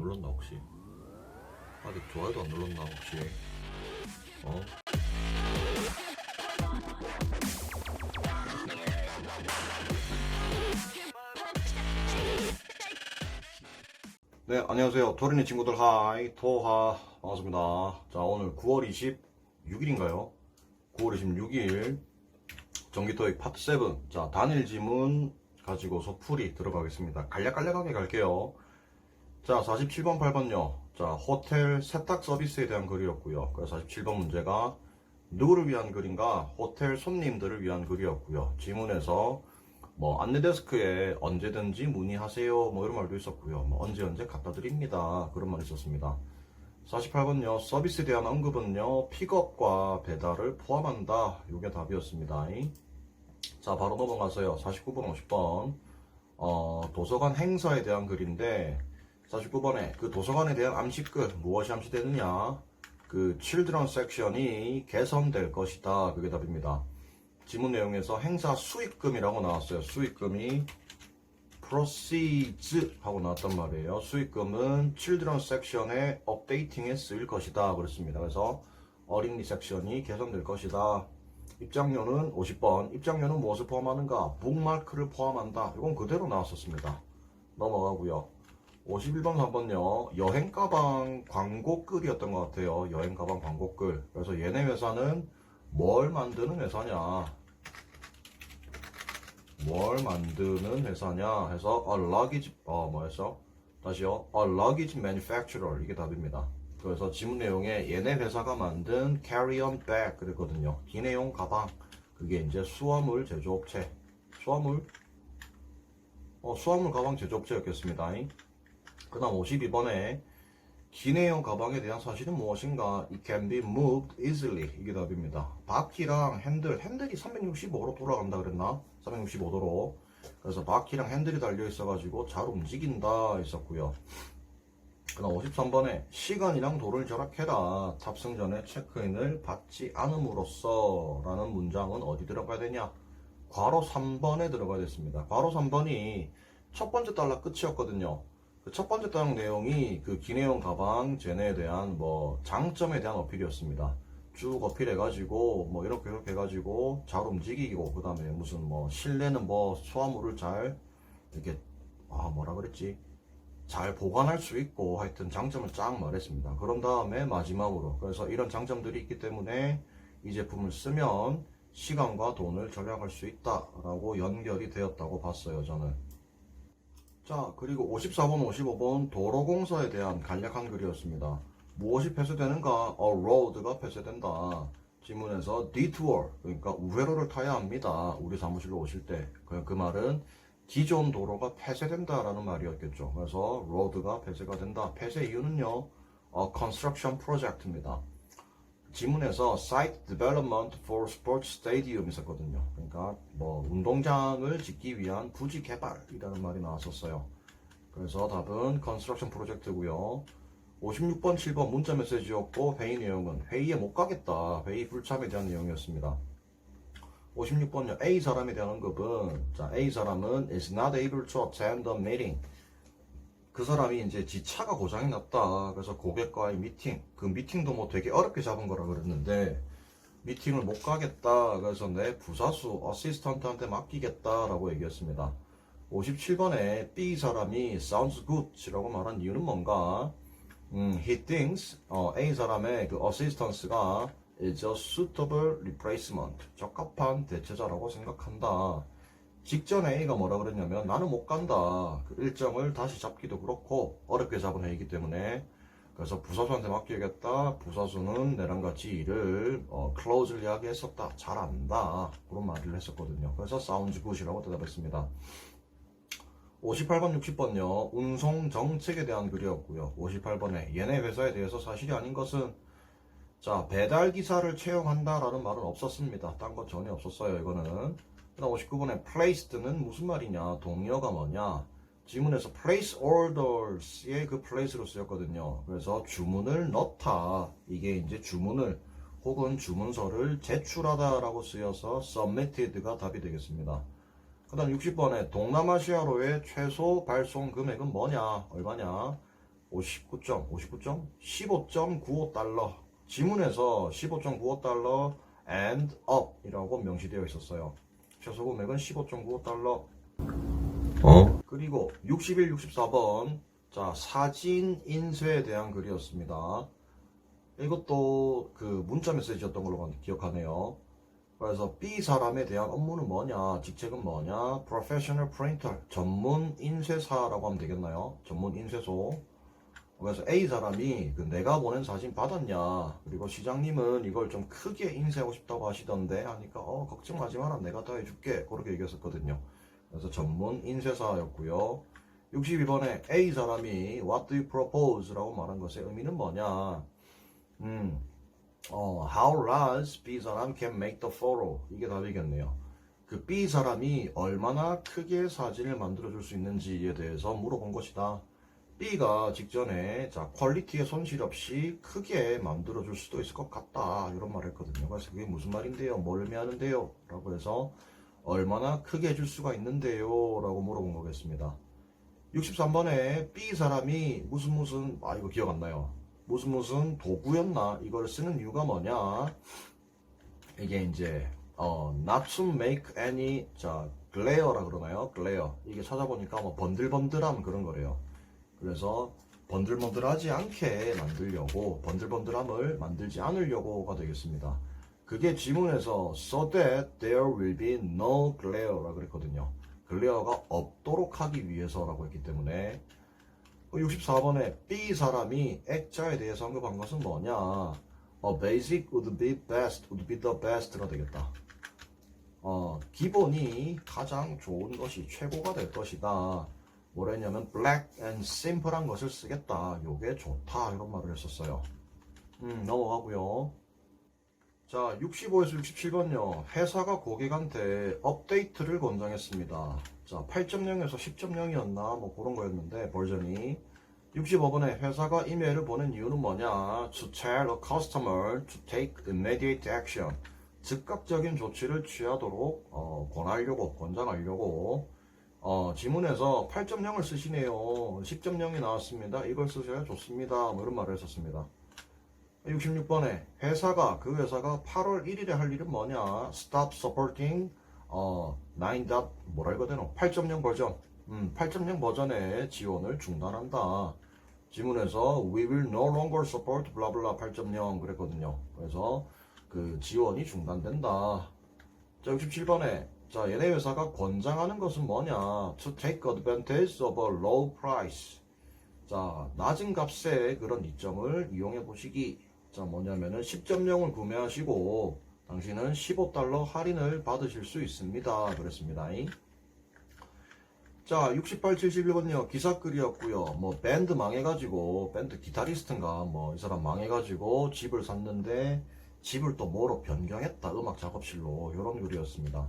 눌렀나 혹시? 아직 좋아요도 안 눌렀나 혹시? 어? 네, 안녕하세요. 토린이 친구들, 하이, 토하, 반갑습니다. 자, 오늘 9월 26일인가요? 9월 26일, 정기토익 파트 7. 자, 단일 지문 가지고서 풀이 들어가겠습니다. 간략간략하게 갈게요. 자, 47번, 8번요. 자, 호텔 세탁 서비스에 대한 글이었고요. 그래서 47번 문제가 누구를 위한 글인가? 호텔 손님들을 위한 글이었고요. 지문에서 뭐 안내데스크에 언제든지 문의하세요 뭐 이런 말도 있었고요. 뭐 언제 갖다 드립니다 그런 말이 있었습니다. 48번요. 서비스에 대한 언급은요, 픽업과 배달을 포함한다. 이게 답이었습니다. 자, 바로 넘어가서요. 49번, 50번 도서관 행사에 대한 글인데, 49번에 그 도서관에 대한 암시글, 무엇이 암시되느냐? 그 children 섹션이 개선될 것이다. 그게 답입니다. 지문 내용에서 행사 수익금이라고 나왔어요. 수익금이 proceeds 하고 나왔단 말이에요. 수익금은 children 섹션의 업데이팅에 쓰일 것이다. 그렇습니다. 그래서 어린이 섹션이 개선될 것이다. 입장료는 50번. 입장료는 무엇을 포함하는가? 북마크를 포함한다. 이건 그대로 나왔었습니다. 넘어가고요. 51번 3번요. 여행 가방 광고글이었던 것 같아요. 여행 가방 광고글. 그래서 얘네 회사는 뭘 만드는 회사냐? 뭘 만드는 회사냐? 해서 a luggage 뭐였어? 다시요. a luggage manufacturer 이게 답입니다. 그래서 지문 내용에 얘네 회사가 만든 carry-on bag 그랬거든요. 기내용 가방. 그게 이제 수화물 제조업체. 수화물 가방 제조업체였겠습니다. 그 다음 52번에 기내용 가방에 대한 사실은 무엇인가? It can be moved easily. 이게 답입니다. 바퀴랑 핸들이 365도로 돌아간다 그랬나? 365도로. 그래서 바퀴랑 핸들이 달려 있어가지고 잘 움직인다 있었고요. 그 다음 53번에 시간이랑 도를 절약해라. 탑승 전에 체크인을 받지 않음으로써 라는 문장은 어디 들어가야 되냐? 괄호 3번에 들어가야 됐습니다. 괄호 3번이 첫 번째 달락 끝이었거든요. 첫 번째 단락 내용이 그 기내용 가방 쟤네에 대한 뭐 장점에 대한 어필이었습니다. 쭉 어필해가지고 뭐 이렇게 해가지고 잘 움직이고 그 다음에 무슨 뭐 실내는 뭐 수화물을 잘 이렇게 뭐라 그랬지? 잘 보관할 수 있고 하여튼 장점을 쫙 말했습니다. 그런 다음에 마지막으로 그래서 이런 장점들이 있기 때문에 이 제품을 쓰면 시간과 돈을 절약할 수 있다라고 연결이 되었다고 봤어요, 저는. 자, 그리고 54번, 55번 도로공사에 대한 간략한 글이었습니다. 무엇이 폐쇄되는가? road가 폐쇄된다. 지문에서 detour, 그러니까 우회로를 타야 합니다. 우리 사무실로 오실 때. 그 말은 기존 도로가 폐쇄된다라는 말이었겠죠. 그래서 road가 폐쇄가 된다. 폐쇄 이유는요, construction project입니다. 지문에서 site development for sports stadium 있었거든요. 그러니까 뭐 운동장을 짓기 위한 부지 개발이라는 말이 나왔었어요. 그래서 답은 construction project고요. 56번, 7번 문자 메시지였고 회의 내용은 회의에 못 가겠다. 회의 불참에 대한 내용이었습니다. 56번요. A 사람에 대한 언급은 자, A 사람은 is not able to attend the meeting. 그 사람이 이제 지 차가 고장이 났다. 그래서 고객과의 미팅, 그 미팅도 뭐 되게 어렵게 잡은 거라 그랬는데 미팅을 못 가겠다. 그래서 내 부사수 어시스턴트한테 맡기겠다라고 얘기했습니다. 57번에 B 사람이 sounds good이라고 말한 이유는 뭔가? He thinks A 사람의 그 어시스턴스가 is a suitable replacement. 적합한 대체자라고 생각한다. 직전에 A가 뭐라 그랬냐면 나는 못 간다. 그 일정을 다시 잡기도 그렇고 어렵게 잡은 회의이기 때문에 그래서 부사수한테 맡기겠다. 부사수는 내랑 같이 일을 close를 이야기했었다. 잘한다. 그런 말을 했었거든요. 그래서 sounds good이라고 대답했습니다. 58번, 60번요. 운송 정책에 대한 글이었고요. 58번에 얘네 회사에 대해서 사실이 아닌 것은 자, 배달기사를 채용한다라는 말은 없었습니다. 딴 거 전혀 없었어요. 이거는. 그 다음 59번에 placed는 무슨 말이냐? 동의어가 뭐냐? 지문에서 place orders의 그 place로 쓰였거든요. 그래서 주문을 넣다. 이게 이제 주문을 혹은 주문서를 제출하다라고 쓰여서 submitted가 답이 되겠습니다. 그 다음 60번에 동남아시아로의 최소 발송 금액은 뭐냐? 얼마냐? 59점, 15.95달러. 지문에서 15.95달러 and up 이라고 명시되어 있었어요. 최소 금액은 15.95달러. 그리고 61, 64번. 자, 사진 인쇄에 대한 글이었습니다. 이것도 그 문자 메시지였던 걸로 기억하네요. 그래서 B 사람에 대한 업무는 뭐냐, 직책은 뭐냐, Professional Printer, 전문 인쇄사라고 하면 되겠나요? 전문 인쇄소. 그래서 A 사람이 내가 보낸 사진 받았냐, 그리고 시장님은 이걸 좀 크게 인쇄하고 싶다고 하시던데 하니까 걱정하지 마라, 내가 다 해줄게, 그렇게 얘기했었거든요. 그래서 전문 인쇄사였고요. 62번에 A 사람이 What do you propose? 라고 말한 것의 의미는 뭐냐, How large B 사람 can make the photo? 이게 답이겠네요. 그 B 사람이 얼마나 크게 사진을 만들어줄 수 있는지에 대해서 물어본 것이다. B가 직전에 퀄리티에 손실 없이 크게 만들어줄 수도 있을 것 같다, 이런 말을 했거든요. 그래서 그게 무슨 말인데요? 뭘 의미하는데요? 라고 해서 얼마나 크게 해줄 수가 있는데요? 라고 물어본 거겠습니다. 63번에 B 사람이 이거 기억 안 나요. 무슨 도구였나? 이걸 쓰는 이유가 뭐냐? 이게 이제 not to make any glare라 그러나요? glare. 이게 찾아보니까 번들번들함 그런 거래요. 그래서 번들번들하지 않게 만들려고, 번들번들함을 만들지 않으려고가 되겠습니다. 그게 지문에서 so that there will be no glare라 그랬거든요. 글레어가 없도록 하기 위해서라고 했기 때문에. 64번에 B 사람이 액자에 대해서 언급한 것은 뭐냐? Basic would be the best가 되겠다. 기본이 가장 좋은 것이, 최고가 될 것이다. 뭐랬냐면 black and simple한 것을 쓰겠다. 요게 좋다, 이런 말을 했었어요. 넘어가고요. 자, 65에서 67번요. 회사가 고객한테 업데이트를 권장했습니다. 자, 8.0에서 10.0이었나? 그런 거였는데, 버전이. 65번에 회사가 이메일을 보낸 이유는 뭐냐? To tell a customer to take immediate action. 즉각적인 조치를 취하도록 권장하려고. 지문에서 8.0을 쓰시네요. 10.0이 나왔습니다. 이걸 쓰셔야 좋습니다. 이런 말을 했었습니다. 66번에 그 회사가 8월 1일에 할 일은 뭐냐? Stop supporting 8.0 버전. 8.0 버전의 지원을 중단한다. 지문에서 We will no longer support 블라블라 8.0 그랬거든요. 그래서 그 지원이 중단된다. 자, 67번에 얘네 회사가 권장하는 것은 뭐냐? To take advantage of a low price. 자, 낮은 값의 그런 이점을 이용해 보시기. 자, 뭐냐면은 10.0을 구매하시고 당신은 $15 할인을 받으실 수 있습니다. 그랬습니다. 자, 68, 71번요. 기사글이었고요. 밴드 망해가지고, 밴드 기타리스트인가, 이 사람 망해가지고 집을 샀는데 집을 또 뭐로 변경했다. 음악 작업실로. 이런 글이었습니다.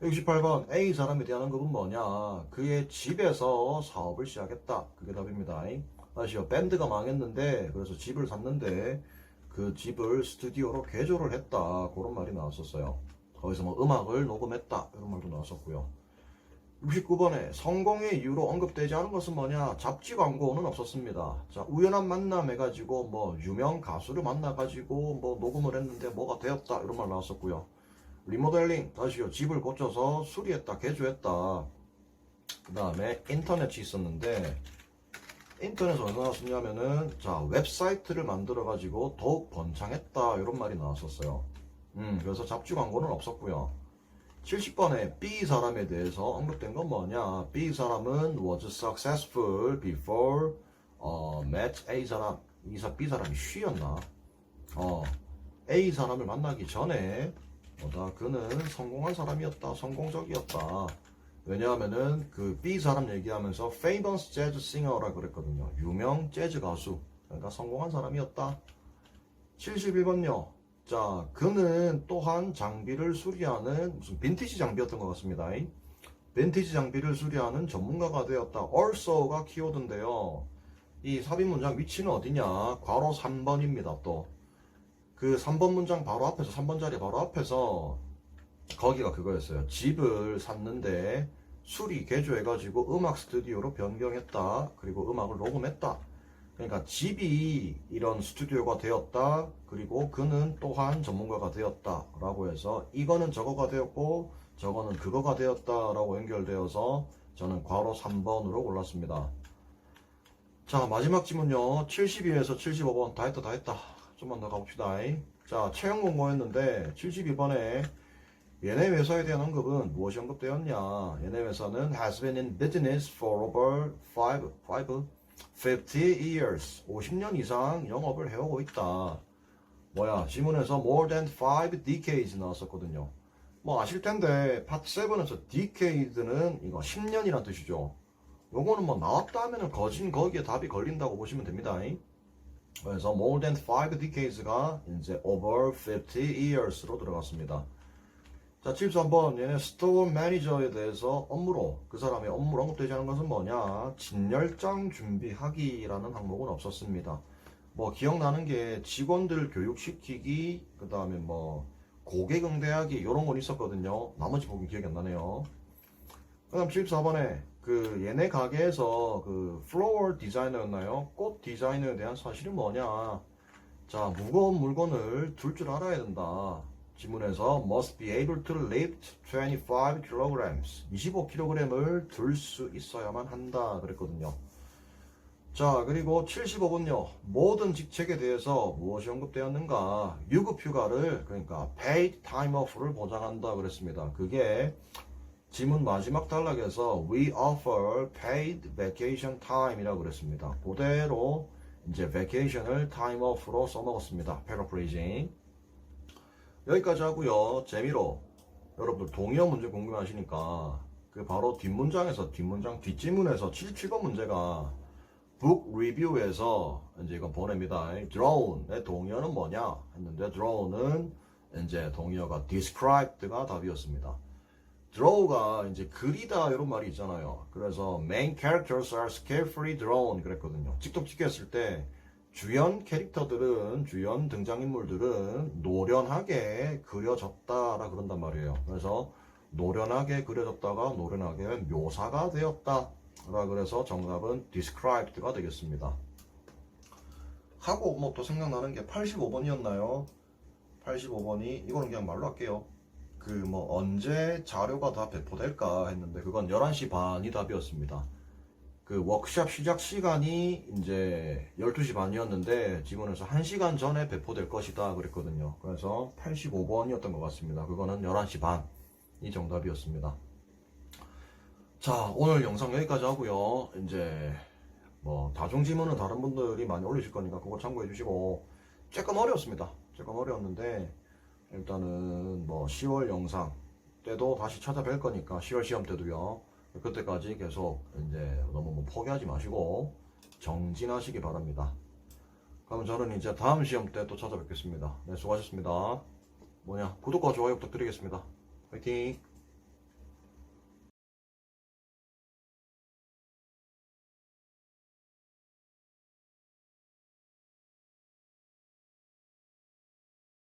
68번 A 사람에 대한 언급은 뭐냐? 그의 집에서 사업을 시작했다. 그게 답입니다. 다시요. 밴드가 망했는데 그래서 집을 샀는데 그 집을 스튜디오로 개조를 했다. 그런 말이 나왔었어요. 거기서 음악을 녹음했다. 이런 말도 나왔었고요. 69번에 성공의 이유로 언급되지 않은 것은 뭐냐? 잡지 광고는 없었습니다. 자, 우연한 만남 해가지고 유명 가수를 만나가지고 녹음을 했는데 뭐가 되었다. 이런 말 나왔었고요. 리모델링, 다시요. 집을 고쳐서 수리했다, 개조했다. 그 다음에 인터넷이 있었는데 인터넷에서 얼마나 쓰냐면은 웹사이트를 만들어 가지고 더욱 번창했다, 이런 말이 나왔었어요. 그래서 잡지 광고는 없었고요. 70번에 B 사람에 대해서 언급된 건 뭐냐? B 사람은 was successful before met A 사람. B 사람이 쉬였나? A 사람을 만나기 전에 그는 성공한 사람이었다, 성공적이었다. 왜냐하면은 그 B 사람 얘기하면서 famous jazz singer라 그랬거든요. 유명 재즈 가수. 그러니까 성공한 사람이었다. 71번요. 자, 그는 또한 장비를 수리하는 무슨 빈티지 장비였던 것 같습니다. 빈티지 장비를 수리하는 전문가가 되었다. also가 키워드인데요. 이 삽입 문장 위치는 어디냐? 괄호 3번입니다. 또 그 3번 문장 바로 앞에서, 3번 자리 바로 앞에서 거기가 그거였어요. 집을 샀는데 수리 개조해가지고 음악 스튜디오로 변경했다. 그리고 음악을 녹음했다. 그러니까 집이 이런 스튜디오가 되었다. 그리고 그는 또한 전문가가 되었다. 라고 해서 이거는 저거가 되었고 저거는 그거가 되었다. 라고 연결되어서 저는 괄호 3번으로 골랐습니다. 자, 마지막 지문요. 72에서 75번. 다 했다. 좀만 더 가봅시다. 자, 체형 공고였는데 72번에 얘네 회사에 대한 언급은 무엇이 언급되었냐? 얘네 회사는 has been in business for over 50 years. 50년 이상 영업을 해오고 있다. 뭐야? 지문에서 more than 5 decades 나왔었거든요. 뭐 아실 텐데 파트 7에서 decade는 이거 10년이란 뜻이죠. 요거는 뭐 나왔다 하면은 거기에 답이 걸린다고 보시면 됩니다. 그래서 more than 5 decades가 이제 over 50 years로 들어갔습니다. 자, 73번 얘네 스토어 매니저에 대해서 업무로 그 사람의 업무로 언급되지 않은 것은 뭐냐? 진열장 준비하기라는 항목은 없었습니다. 뭐 기억나는 게 직원들 교육시키기, 그 다음에 뭐 고객 응대하기 이런 건 있었거든요. 나머지 부분 기억이 안 나네요. 그 다음 74번에 그 얘네 가게에서 그 플로어 디자이너였나요? 꽃 디자이너에 대한 사실은 뭐냐? 자, 무거운 물건을 둘 줄 알아야 된다. 지문에서 must be able to lift 25 kilograms 25kg을 들 수 있어야만 한다 그랬거든요. 자, 그리고 75번요. 모든 직책에 대해서 무엇이 언급되었는가? 유급휴가를, 그러니까 paid time off를 보장한다 그랬습니다. 그게 지문 마지막 단락에서 we offer paid vacation time이라고 그랬습니다. 그대로 이제 vacation을 time off로 써먹었습니다. paraphrasing. 여기까지 하고요. 재미로 여러분들 동의어 문제 궁금하시니까 그 바로 뒷문장 뒷지문에서 77번 문제가 book review에서 이제 이건 보냅니다. drone의 동의어는 뭐냐 했는데 drone은 이제 동의어가 described가 답이었습니다. draw가 이제 그리다 이런 말이 있잖아요. 그래서 main characters are skillfully drawn 그랬거든요. 직접 찍혔을 때 주연 캐릭터들은, 주연 등장인물들은 노련하게 그려졌다라 그런단 말이에요. 그래서 노련하게 그려졌다가 노련하게 묘사가 되었다 라 그래서 정답은 described가 되겠습니다. 하고 뭐 또 생각나는 게 85번이었나요? 85번이 이거는 그냥 말로 할게요. 그 뭐 언제 자료가 다 배포될까 했는데 그건 11시 반이 답이었습니다. 그 워크샵 시작 시간이 이제 12시 반이었는데 지문에서 1시간 전에 배포될 것이다 그랬거든요. 그래서 85번이었던 것 같습니다. 그거는 11시 반이 정답이었습니다. 자, 오늘 영상 여기까지 하고요. 이제 뭐 다중지문은 다른 분들이 많이 올리실 거니까 그거 참고해 주시고 조금 어려웠습니다. 조금 어려웠는데 일단은 뭐 10월 영상 때도 다시 찾아뵐 거니까 10월 시험 때도요. 그때까지 계속 이제 너무 뭐 포기하지 마시고 정진하시기 바랍니다. 그럼 저는 이제 다음 시험 때 또 찾아뵙겠습니다. 네, 수고하셨습니다. 구독과 좋아요 부탁드리겠습니다. 화이팅!